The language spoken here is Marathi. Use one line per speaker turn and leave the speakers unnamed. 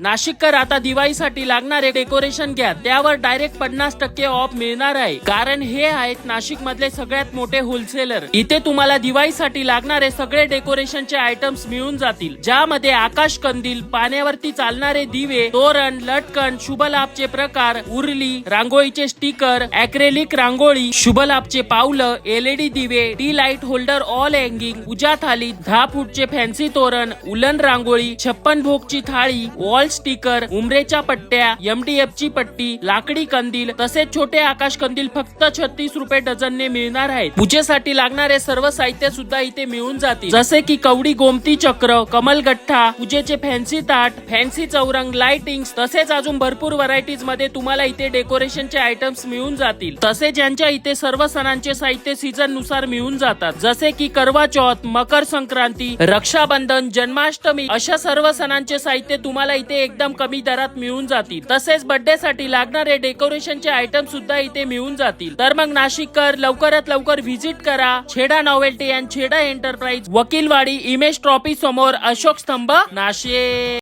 नाशिककर आता दिवाळीसाठी लागणारे डेकोरेशन घ्या, त्यावर डायरेक्ट 50% ऑफ मिळणार आहे. कारण हे आहेत नाशिक मधले सगळ्यात मोठे होलसेलर. इथे तुम्हाला दिवाळीसाठी लागणारे सगळे डेकोरेशनचे आयटम्स मिळून जातील, ज्यामध्ये आकाश कंदील, पाण्यावरती चालणारे दिवे, तोरण, लटकन, शुभलाभचे प्रकार, उरली, रांगोळीचे स्टिकर, ॲक्रेलिक रांगोळी, शुभलाभचे पावलं, LED दिवे, tea light holder, wall hanging, पूजा थाली, 10 फूटचे फॅन्सी तोरण, उलन रांगोळी, 56 भोगची थाळी, वॉल स्टिकर, उमरेच्या पट्ट्या, MDF ची पट्टी, लाकडी कंदील, तसेच छोटे आकाश कंदील फक्त 36 रुपये डझनने मिळणार आहेत. पूजेसाठी लागणारे सर्व साहित्य सुद्धा इथे मिळून जातील, जसे की कवडी, गोमती चक्र, कमलगठ्ठा, पूजेचे फॅन्सी ताट, फॅन्सी चौरंग, लाइटिंग, तसेच अजून भरपूर व्हरायटीज मध्ये तुम्हाला इथे डेकोरेशनचे आयटम्स मिळून जातील. तसेच ज्यांच्या इथे सर्व सणांचे साहित्य सीझन नुसार मिळून जातात, जसे की करवा चौथ, मकर संक्रांती, रक्षाबंधन, जन्माष्टमी, अशा सर्व सणांचे साहित्य तुम्हाला इथे एकदम कमी दरात मिळून जातील. तसेच बर्थडे साठी लागणारे डेकोरेशनचे आयटम सुद्धा इथे मिळून जातील. तर मग नाशिककर लवकरात लवकर व्हिजिट करा Chheda Novelty and Chheda Enterprise, Vakilwadi, Image Trophy समोर, अशोक स्तंभ, नाशिक.